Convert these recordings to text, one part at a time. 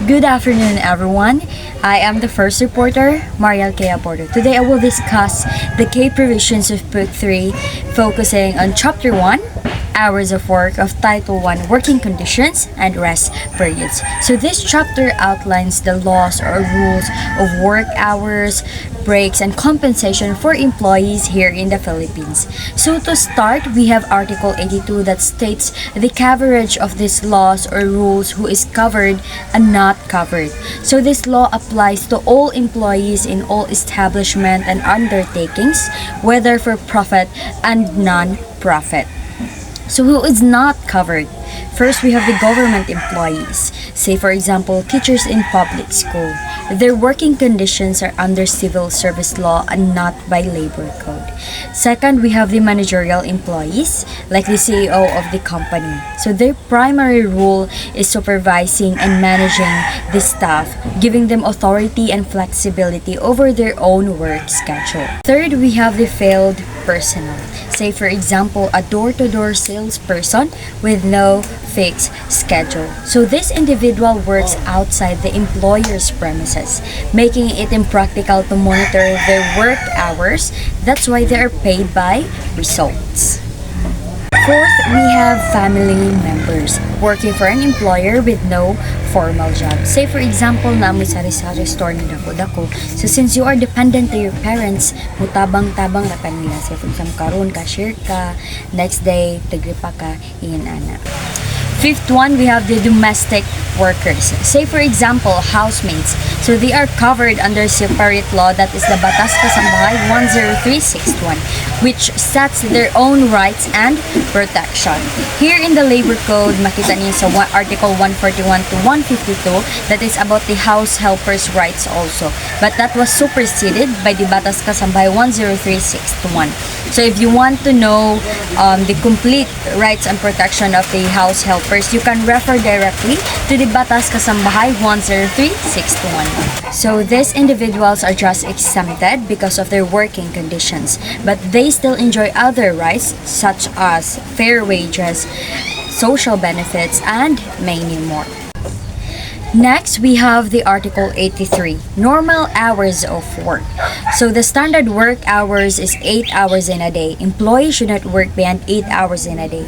Good afternoon, everyone. I am the first reporter, Mariel Abordo. Today I will discuss the key provisions of Book 3, focusing on Chapter 1, Hours of Work of Title 1, Working Conditions and Rest Periods. So this chapter outlines the laws or rules of work hours, breaks, and compensation for employees here in the Philippines. So to start, we have Article 82 that states the coverage of these laws or rules, who is covered and not covered. So this law applies to all employees in all establishment and undertakings, whether for profit and non-profit. So who is not covered? First, we have the government employees. Say for example, teachers in public school. Their working conditions are under civil service law and not by labor code. Second, we have the managerial employees, like the CEO of the company. So their primary role is supervising and managing the staff, giving them authority and flexibility over their own work schedule. Third, we have the field personnel. Say for example, a door-to-door salesperson with no fixed schedule. So this individual works outside the employer's premises, making it impractical to monitor their work hours. That's why they are paid by results. Fourth, we have family members working for an employer with no formal job. Say for example, namoy sari-sari store ni dako-dako. So since you are dependent to your parents, mutabang-tabang na kanila. Say for example, karon cashier ka, next day tigripa ka, ana. Fifth one, we have the domestic workers. Say for example, housemates. So they are covered under separate law, that is the Batas Kasambahay 10361, which sets their own rights and protection. Here in the labor code, makita niyo sa article 141 to 152, that is about the house helpers' rights also. But that was superseded by the Batas Kasambahay 10361. So if you want to know the complete rights and protection of the house helpers, you can refer directly to the Batas Kasambahay 10361. So these individuals are just exempted because of their working conditions, but they still enjoy other rights such as fair wages, social benefits, and many more. Next, we have the Article 83, Normal Hours of Work. So the standard work hours is 8 hours in a day. Employees should not work beyond 8 hours in a day.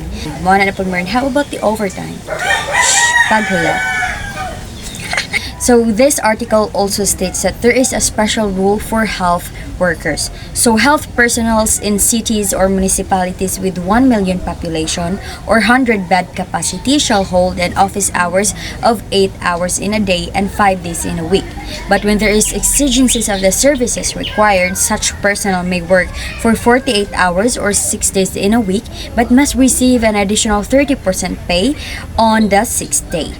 How about the overtime? Paghula. So this article also states that there is a special rule for health workers. So health personnels in cities or municipalities with 1 million population or 100 bed capacity shall hold an office hours of 8 hours in a day and 5 days in a week. But when there is exigencies of the services required, such personnel may work for 48 hours or 6 days in a week, but must receive an additional 30% pay on the 6th day.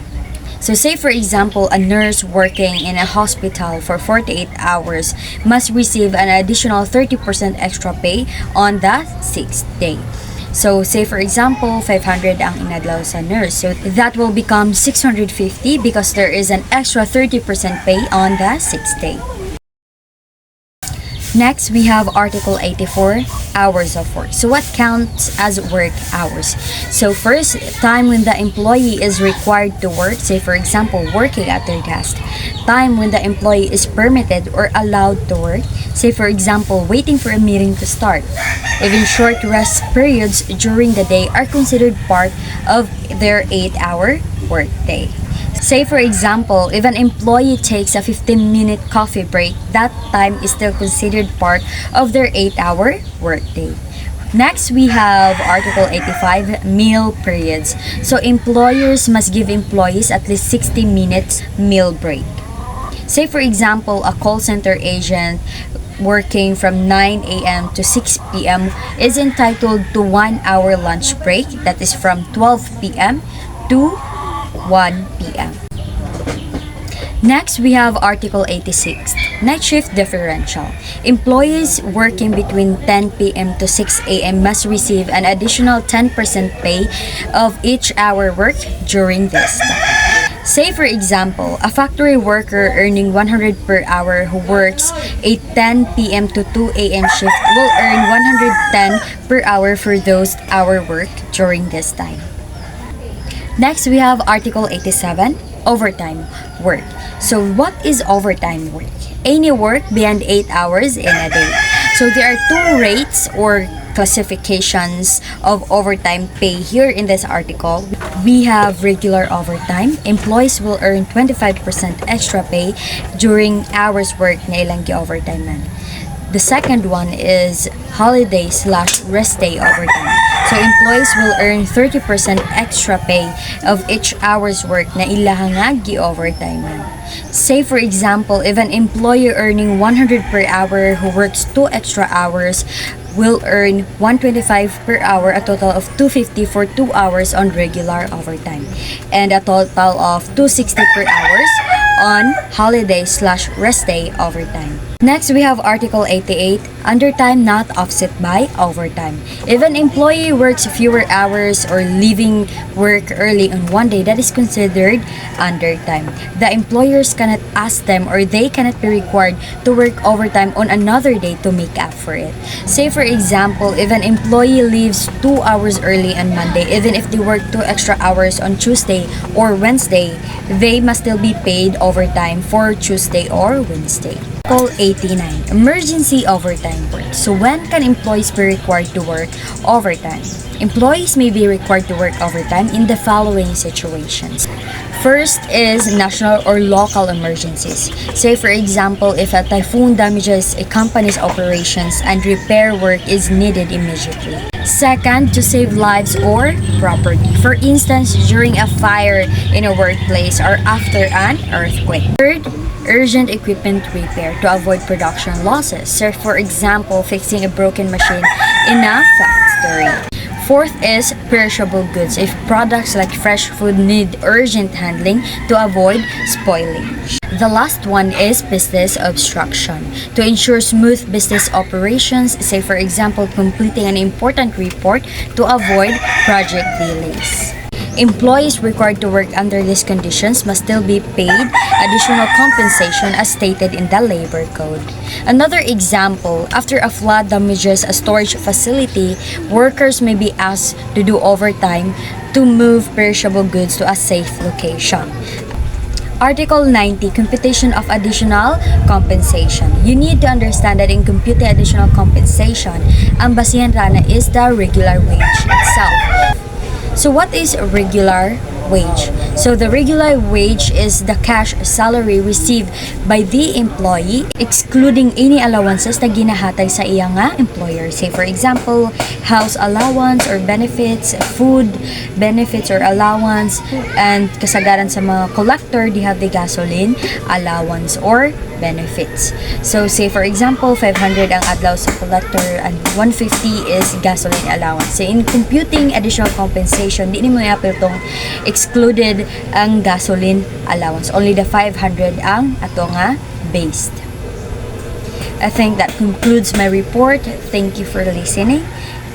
So say for example, a nurse working in a hospital for 48 hours must receive an additional 30% extra pay on the 6th day. So say for example, 500 ang inadlaw sa nurse. So that will become 650 because there is an extra 30% pay on the 6th day. Next, we have Article 84, Hours of Work. So what counts as work hours? So first, time when the employee is required to work, say for example, working at their desk. Time when the employee is permitted or allowed to work, say for example, waiting for a meeting to start. Even short rest periods during the day are considered part of their 8-hour workday. Say for example, if an employee takes a 15-minute coffee break, that time is still considered part of their 8-hour workday. Next, we have Article 85, Meal Periods. So employers must give employees at least 60 minutes meal break. Say for example, a call center agent working from 9 a.m. to 6 p.m. is entitled to 1 hour lunch break, that is from 12 p.m. to 1 p.m. Next, we have Article 86, Night Shift Differential. Employees working between 10 p.m. to 6 a.m. must receive an additional 10% pay of each hour worked during this time. Say for example, a factory worker earning 100 per hour who works a 10 p.m. to 2 a.m. shift will earn 110 per hour for those hour work during this time. Next, we have Article 87, overtime work. So what is overtime work? Any work beyond 8 hours in a day. So there are two rates or classifications of overtime pay here in this article. We have regular overtime. Employees will earn 25% extra pay during hours work na ilang gi-overtime man. The second one is holiday/rest day overtime. So employees will earn 30% extra pay of each hour's work na ilang nga gi-overtime man. Say for example, if an employee earning 100 per hour who works 2 extra hours will earn 125 per hour, a total of 250 for 2 hours on regular overtime, and a total of 260 per hours on holiday/rest day overtime. Next, we have Article 88, undertime not offset by overtime. If an employee works fewer hours or leaving work early on one day, that is considered undertime. The employers cannot ask them or they cannot be required to work overtime on another day to make up for it. Say for example, if an employee leaves 2 hours early on Monday, even if they work 2 extra hours on Tuesday or Wednesday, they must still be paid overtime for Tuesday or Wednesday. Article 89, emergency overtime work. So when can employees be required to work overtime? Employees may be required to work overtime in the following situations. First is national or local emergencies. Say for example, if a typhoon damages a company's operations and repair work is needed immediately. Second, to save lives or property. For instance, during a fire in a workplace or after an earthquake. Third, urgent equipment repair to avoid production losses. So for example, fixing a broken machine in a factory. Fourth is perishable goods. If products like fresh food need urgent handling to avoid spoiling. The last one is business obstruction. To ensure smooth business operations, say for example, completing an important report to avoid project delays. Employees required to work under these conditions must still be paid additional compensation as stated in the labor code. Another example, after a flood damages a storage facility, workers may be asked to do overtime to move perishable goods to a safe location. Article 90, computation of additional compensation. You need to understand that in computing additional compensation, ang basihan rana is the regular wage itself. So what is regular wage? So the regular wage is the cash salary received by the employee excluding any allowances na ginahatag sa iya nga employer. Say for example, house allowance or benefits, food benefits or allowance, and kasagaran sa mga collector, they have the gasoline allowance or benefits. So say for example, 500 ang adlaw sa collector and 150 is gasoline allowance. So in computing additional compensation, di ni mo yapil tong excluded ang gasoline allowance. Only the 500 ang ato nga based. I think that concludes my report. Thank you for listening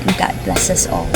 and God bless us all.